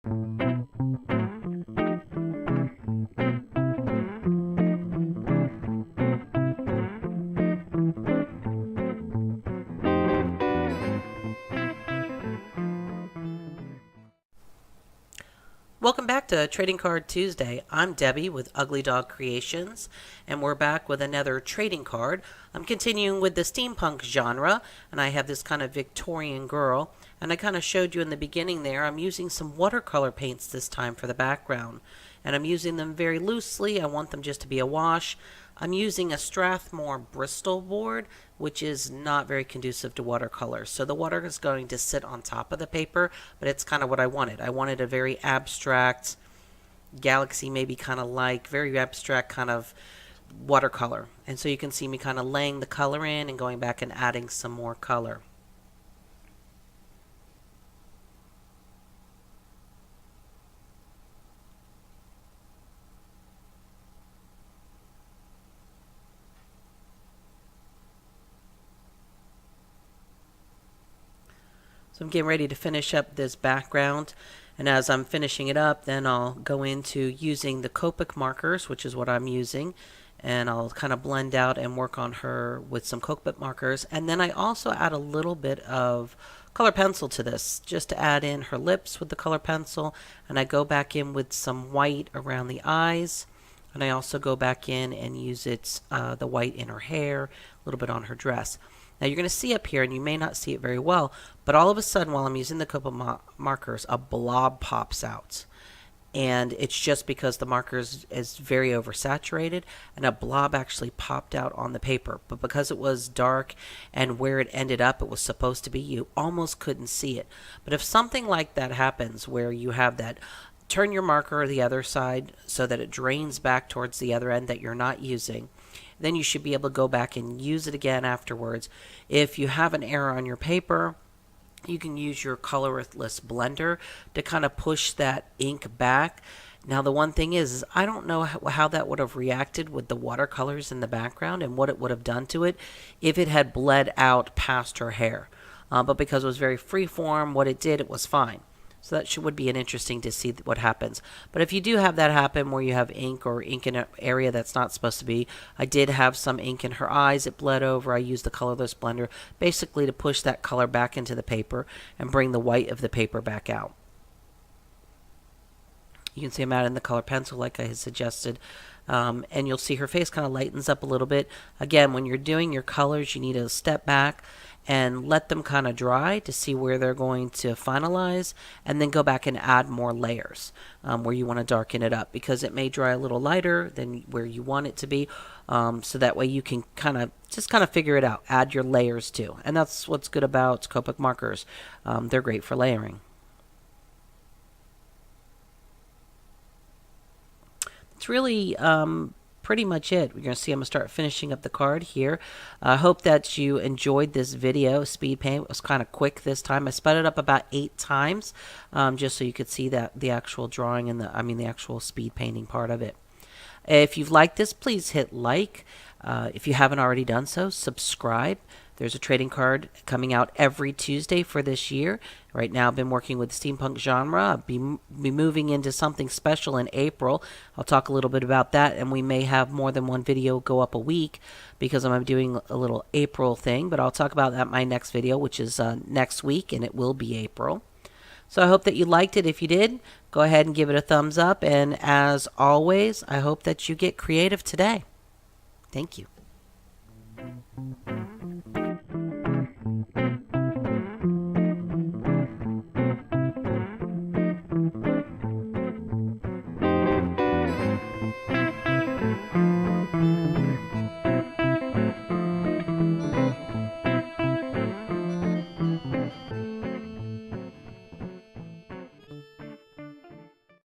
Welcome back to Trading Card Tuesday. I'm Debbie with Ugly Dog Creations, and we're back with another trading card. I'm continuing with the steampunk genre, and I have this kind of Victorian girl, and I kind of showed you in the beginning there, I'm using some watercolor paints this time for the background, and I'm using them very loosely. I want them just to be a wash. I'm using a Strathmore Bristol board, which is not very conducive to watercolor. So the water is going to sit on top of the paper, but it's kind of what I wanted. I wanted a very abstract, galaxy maybe kind of like, very abstract kind of watercolor. And so you can see me kind of laying the color in and going back and adding some more color. So I'm getting ready to finish up this background, and as I'm finishing it up, then I'll go into using the Copic markers, which is what I'm using, and I'll kind of blend out and work on her with some Copic markers. And then I also add a little bit of color pencil to this, just to add in her lips with the color pencil, and I go back in with some white around the eyes, and I also go back in and use the white in her hair, a little bit on her dress. Now you're going to see up here, and you may not see it very well, but all of a sudden while I'm using the Copic markers, a blob pops out. And it's just because the markers is very oversaturated, and a blob actually popped out on the paper. But because it was dark and where it ended up, it was supposed to be, you almost couldn't see it. But if something like that happens where you have that, turn your marker the other side so that it drains back towards the other end that you're not using, then you should be able to go back and use it again afterwards. If you have an error on your paper, you can use your colorless blender to kind of push that ink back. Now the one thing is I don't know how that would have reacted with the watercolors in the background and what it would have done to it if it had bled out past her hair. But because it was very freeform, what it did, it was fine. So that would be interesting to see what happens. But if you do have that happen where you have ink or ink in an area that's not supposed to be, I did have some ink in her eyes. It bled over. I used the colorless blender basically to push that color back into the paper and bring the white of the paper back out. You can see I'm adding the color pencil like I had suggested. And you'll see her face kind of lightens up a little bit. Again, when you're doing your colors, you need to step back and let them kind of dry to see where they're going to finalize, and then go back and add more layers where you want to darken it up, because it may dry a little lighter than where you want it to be. So that way you can just figure it out. Add your layers too. And that's what's good about Copic markers. They're great for layering. It's really pretty much it. We're going to see I'm going to start finishing up the card here. I hope that you enjoyed this video. Speed paint was kind of quick this time. I sped it up about 8 times just so you could see that the actual drawing and the actual speed painting part of it. If you've liked this, please hit like. If you haven't already done so, subscribe. There's a trading card coming out every Tuesday for this year. Right now I've been working with the steampunk genre. I'll be moving into something special in April. I'll talk a little bit about that, and we may have more than one video go up a week because I'm doing a little April thing, but I'll talk about that in my next video, which is next week, and it will be April. So I hope that you liked it. If you did, go ahead and give it a thumbs up, and as always, I hope that you get creative today. Thank you.